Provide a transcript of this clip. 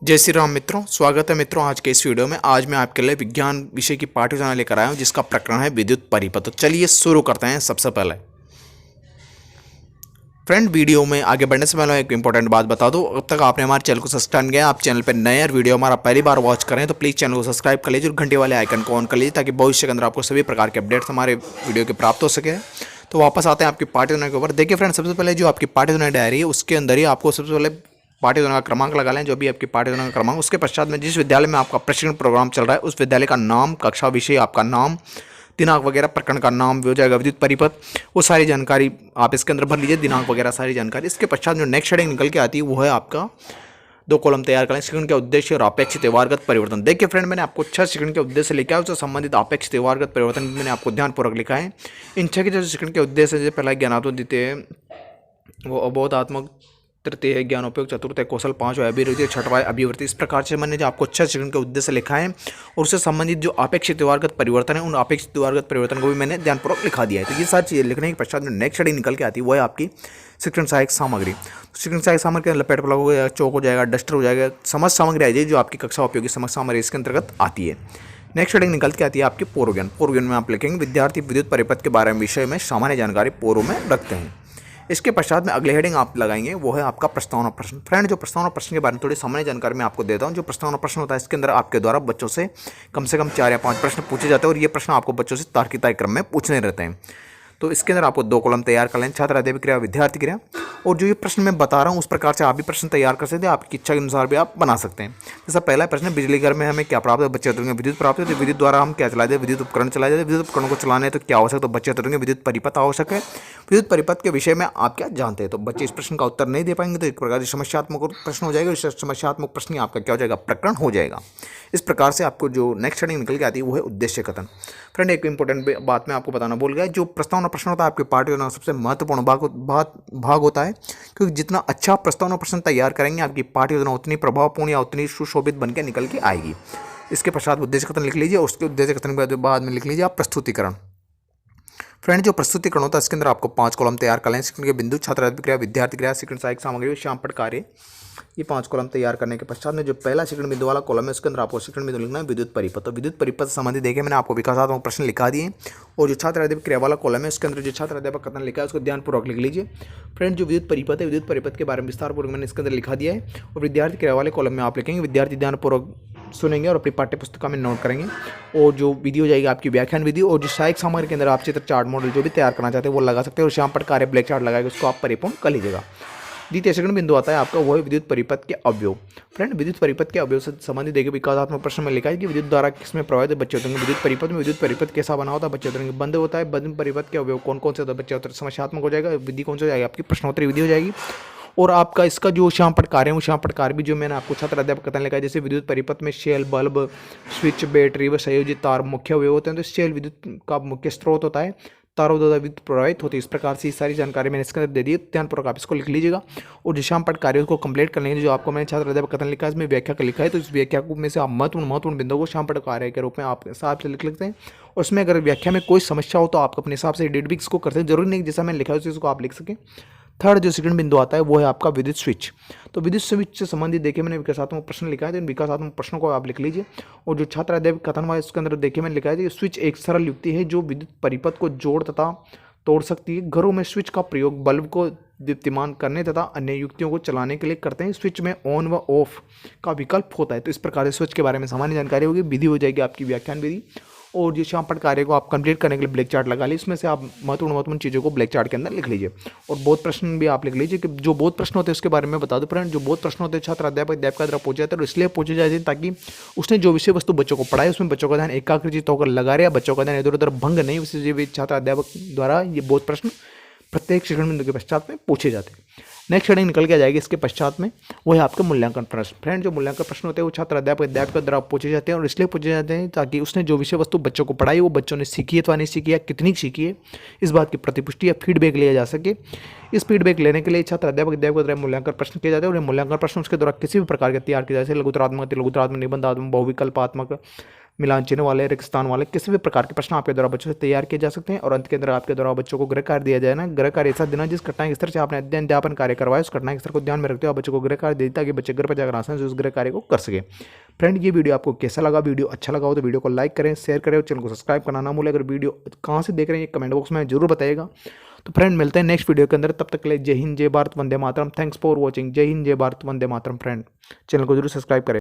जय श्री राम मित्रों, स्वागत है मित्रों आज के इस वीडियो में। आज मैं आपके लिए विज्ञान विषय की पाठ्य योजना लेकर आया हूं जिसका प्रकरण है विद्युत परिपथ। तो चलिए शुरू करते हैं। सबसे पहले फ्रेंड, वीडियो में आगे बढ़ने से पहले एक इंपॉर्टेंट बात बता दूं। अब तक आपने हमारे चैनल को सब्सक्राइब किया, आप चैनल पर नए और वीडियो हमारा पहली बार वॉच करें तो प्लीज़ चैनल को सब्सक्राइब कर लीजिए और घंटे वाले आइकन को ऑन कर लीजिए ताकि भविष्य के अंदर आपको सभी प्रकार के अपडेट्स हमारे वीडियो के प्राप्त हो सके। तो वापस आते हैं आपकी पाठ्य योजना के ऊपर। देखिए फ्रेंड, सबसे पहले जो आपकी पाठ्य योजना डायरी है उसके अंदर ही आपको सबसे पहले पाठ्य योजना का क्रमांक लगा लें, जो भी आपकी पाठ्य योजना का क्रमांक। उसके पश्चात में जिस विद्यालय में आपका प्रशिक्षण प्रोग्राम चल रहा है उस विद्यालय का नाम, कक्षा, विषय, आपका नाम, दिनांक वगैरह, प्रकरण का नाम हो जाएगा, विद्युत परिपथ, वो सारी जानकारी आप इसके अंदर भर लीजिए, दिनांक वगैरह सारी जानकारी। इसके पश्चात जो नेक्स्ट हेडिंग निकल के आती है वो है आपका 2 कॉलम तैयार करें, शिक्षण के उद्देश्य और अपेक्षित व्यवहारगत परिवर्तन। देखिए फ्रेंड, मैंने आपको 6 शिक्षण के उद्देश्य लिखा है, उससे संबंधित अपेक्षित व्यवहारगत परिवर्तन मैंने आपको ध्यानपूर्वक लिखा है। इन 6 के जो शिक्षण के उद्देश्य है, पहला ज्ञानात्मक, द्वितीय वो अबोधात्मक, तृतीय ज्ञानोपयोग, चतुर्थ कौशल, पांचवा अभिरुचि, छठवा अभिवृत्ति। इस प्रकार से मैंने जो आपको 6 शिक्षण के उद्देश्य लिखा है और उससे संबंधित जो अपेक्षित व्यवहारगत परिवर्तन है उन अपेक्षित व्यवहारगत परिवर्तन को भी मैंने ध्यानपूर्वक लिखा दिया है। तो ये सारी चीज़ें लिखने के पश्चात जो नेक्स्ट हेडिंग निकल के आती है वो है आपकी शिक्षण सहायक सामग्री। तो शिक्षण सहायक सामग्री लपेट प्लग हो जाएगा, चौक हो जाएगा, डस्टर हो जाएगा, समझ सामग्री आ जाएगी जो आपकी कक्षा उपयोगी समझ सामग्री इसके अंतर्गत आती है। नेक्स्ट हेडिंग निकल के आती है आपकी पूर्व ज्ञान। पूर्व ज्ञान में आप लिखेंगे विद्यार्थी विद्युत परिपथ के बारे में विषय में सामान्य जानकारी पूर्व में रखते हैं। इसके पश्चात में अगले हेडिंग आप लगाएंगे वो है आपका प्रस्तावना प्रश्न। फ्रेंड, जो प्रस्तावना प्रश्न के बारे में थोड़ी सामान्य जानकारी मैं आपको देता हूं। जो प्रस्तावना प्रश्न होता है इसके अंदर आपके द्वारा बच्चों से कम 4 या 5 प्रश्न पूछे जाते हैं और ये प्रश्न आपको बच्चों से तार्किक क्रम में पूछने रहते हैं। तो इसके अंदर आपको 2 कॉलम तैयार कर लें, छात्र अध्ययन क्रिया, विद्यार्थी क्रिया। और जो ये प्रश्न मैं बता रहा हूँ उस प्रकार से आप भी प्रश्न तैयार कर सकते हैं, आपकी इच्छा के अनुसार भी आप बना सकते हैं। जैसा पहला प्रश्न है, बिजली घर में हमें क्या प्राप्त है? बच्चे उत्तर विद्युत प्राप्त है। तो विद्युत द्वारा हम क्या चलाते हैं? विद्युत उपकरण चलाए जाते हैं। विद्युत उपकरण को चलाने तो क्या आवश्यक? तो बच्चे उत्तर विद्युत परिपथ आवश्यक है। विद्युत परिपथ के विषय में आप क्या जानते हैं? तो बच्चे इस प्रश्न का उत्तर नहीं दे पाएंगे तो एक प्रकार से समस्यात्मक प्रश्न हो जाएगा। समस्यात्मक प्रश्न आपका क्या हो जाएगा? प्रकरण हो जाएगा। इस प्रकार से आपको जो नेक्स्ट हेडिंग निकल के आती है वो है उद्देश्य कथन। फ्रेंड, एक इंपॉर्टेंट बात मैं आपको बताना भूल गया, जो प्रस्तावना प्रश्न होता है आपके पाठ्य योजना सबसे महत्वपूर्ण भाग होता है, क्योंकि जितना अच्छा प्रस्तावना प्रश्न तैयार करेंगे आपकी पाठ्य योजना उतनी प्रभावपूर्ण या उतनी सुशोभित बनकर निकल के आएगी। इसके पश्चात उद्देश्य कथन लिख लीजिए और उसके उद्देश्य कथन के बाद में लिख लीजिए आप प्रस्तुतिकरण। फ्रेंड, जो प्रस्तुतिकरण होता है इसके अंदर आपको 5 कॉलम तैयार कर लें। शिक्षण के बिंदु, छात्र क्रिया, विद्यार्थी क्रिया, शिक्षण सहायक सामग्री, श्यामपट्ट कार्य, ये 5 कॉलम तैयार करने के पश्चात में जो पहला शिक्षण बिंदु वाला कॉलम है उसके अंदर आपको शिक्षण बिंदु लिखना है विद्युत परिपथ। तो विद्युत परिपथ से संबंधित देखिए मैंने आपको विकासात्मक प्रश्न लिखा दिए और जो छात्र अध्यापक क्रिया वाला कॉलम है उसके अंदर जो छात्र अध्यापक कथन लिखा है उसको ध्यानपूर्वक लिख लीजिए। फ्रेंड, जो विद्युत परिपथ है विद्युत परिपथ के बारे में विस्तारपूर्वक मैंने इसके अंदर लिखा दिया है और विद्यार्थी क्रिया वाले कॉलम में आप लिखेंगे विद्यार्थी ध्यानपूर्वक सुनेंगे और अपनी पाठ्य पुस्तक में नोट करेंगे। और जो विधि हो जाएगी आपकी व्याख्यान विधि और जो सहायक सामग्री के अंदर आप चित्र, चार्ट, मॉडल जो भी तैयार करना चाहते हैं वो लगा सकते हैं और श्यामपट्ट कार्य ब्लैक चार्ट लगाएगा उसको आप परिपूर्ण कर लीजिएगा। द्वितीय शिक्षण बिंदु आता है आपका वो है विद्युत परिपथ के अवयव। फ्रेंड, विद्युत परिपथ के अवयव से संबंधित देखिए विकासात्मक प्रश्न में लिखा है कि विद्युत द्वारा किसमें प्रभावित बच्चे होते हैं? विद्युत परिपथ में विद्युत परिपथ कैसा बना होता है? बच्चे होते हैं बंद होता है। बंद परिपथ के अवयव कौन कौन से होता है? बच्चे होते हैं। समस्यात्मक हो जाएगा। विधि कौन सी हो जाएगी? आपकी प्रश्नोत्तरी विधि हो जाएगी। और आपका इसका जो श्यामपट्ट कार्य है वो श्यामपट्ट कार्य भी जो मैंने आपको छात्र अध्यापक कथन लिखा है, जैसे विद्युत परिपथ में शेल, बल्ब, स्विच, बैटरी व संयोजित तार मुख्य अवयव होते हैं। तो शेल विद्युत का मुख्य स्रोत होता है, तारों द्वारा विद्युत प्रभावित होती है। इस प्रकार से सारी जानकारी मैंने इसके अंदर दे दी है, ध्यानपूर्वक आप इसको लिख लीजिएगा। और जो श्यामपट्ट कार्य को कंप्लीट करने के जो आपको मैंने छात्र अध्यापक कथन लिखा है इसमें व्याख्या का लिखा है, तो इस व्याख्या को में से आप महत्वपूर्ण बिंदुओं को श्यामपट्ट कार्य के रूप में आप हिसाब से लिख लेते हैं। और उसमें अगर व्याख्या में कोई समस्या हो तो आप अपने हिसाब से एडिट भी इसको कर सकते हैं, जरूरी नहीं जैसा मैंने लिखा है उस चीज़ को आप लिख सकें। थर्ड जो सेकंड बिंदु आता है वो है आपका विद्युत स्विच। तो विद्युत स्विच से संबंधित देखिए मैंने विकासात्मक प्रश्न लिखा है, तो इन विकासात्मक प्रश्नों को आप लिख लीजिए। और जो छात्र अध्यापक कथन हुआ इसके अंदर देखिए मैंने लिखा है कि स्विच एक सरल युक्ति है जो विद्युत परिपथ को जोड़ तथा तोड़ सकती है। घरों में स्विच का प्रयोग बल्ब को दीप्तिमान करने तथा अन्य युक्तियों को चलाने के लिए करते हैं। स्विच में ऑन व ऑफ का विकल्प होता है। तो इस प्रकार से स्विच के बारे में सामान्य जानकारी होगी। विधि हो जाएगी आपकी व्याख्यान विधि। और जो श्यामपट्ट कार्य को आप कंप्लीट करने के लिए ब्लैक चार्ट लगा लीजिए, इसमें से आप महत्वपूर्ण चीज़ों को ब्लैक चार्ट के अंदर लिख लीजिए। और बोध प्रश्न भी आप लिख लीजिए कि जो बोध प्रश्न होते हैं उसके बारे में बता दो। फ्रेंड, जो बोध प्रश्न होते हैं छात्र अध्यापक द्वारा पूछे जाते हैं और इसलिए पूछे जाते हैं ताकि उसने जो विषय वस्तु बच्चों को पढ़ाई उसमें बच्चों का ध्यान एकाग्रचित होकर लगा रहे, बच्चों का ध्यान इधर उधर भंग नहीं, इसलिए छात्र अध्यापक द्वारा ये बोध प्रश्न प्रत्येक शिक्षण बिंदु के पश्चात में पूछे जाते हैं। नेक्स्ट हेडिंग निकल के आ जाएगी इसके पश्चात में वो है आपका मूल्यांकन प्रश्न। फ्रेंड, जो मूल्यांकन प्रश्न होते हैं वो छात्र अध्यापक द्वारा पूछे जाते हैं और इसलिए पूछे जाते हैं ताकि उसने जो विषय वस्तु बच्चों को पढ़ाई वो बच्चों ने सीखी है अथवा नहीं सीखी है, कितनी सीखी है, इस बात की प्रतिपुष्टि या फीडबैक लिया जा सके। इस फीडबैक लेने के लिए छात्र अध्यापक द्वारा मूल्यांकन प्रश्न किए जाते हैं और मूल्यांकन प्रश्न उसके द्वारा किसी भी प्रकार के तैयार किए जाते हैं। लघुतरात्मक, निबंधात्मक, बहुविकल्पात्मक, मिलान चिन्ह वाले, रेगिस्तान वाले, किसी भी प्रकार के प्रश्न आपके द्वारा बच्चों से तैयार किए जा सकते हैं। और अंत के अंदर आपके द्वारा बच्चों को गृह कार्य दिया जाए ना, गृह कार्य ऐसा देना जिस घटना के स्तर से आपने अध्ययन अध्यापन कार्य करवाया उस घटना के स्तर को ध्यान में रखते हुए बच्चों को गृह कार्य दे ताकि बच्चे घर पर जाकर आसानी से उस गृह कार्य को कर सके। फ्रेंड, ये वीडियो आपको कैसा लगा? वीडियो अच्छा लगा हो तो वीडियो को लाइक करें, शेयर करें और चैनल को सब्सक्राइब करना ना भूलें। अगर वीडियो कहाँ से देख रहे हैं ये कमेंट बॉक्स में जरूर बताइएगा। तो फ्रेंड, मिलते हैं नेक्स्ट वीडियो के अंदर, तब तक के लिए Jai Hind, Jai Bharat, Vande Mataram. Thanks for watching. Jai Hind, Jai Bharat, Vande Mataram. Friend, channel को जरूर सब्सक्राइब करें।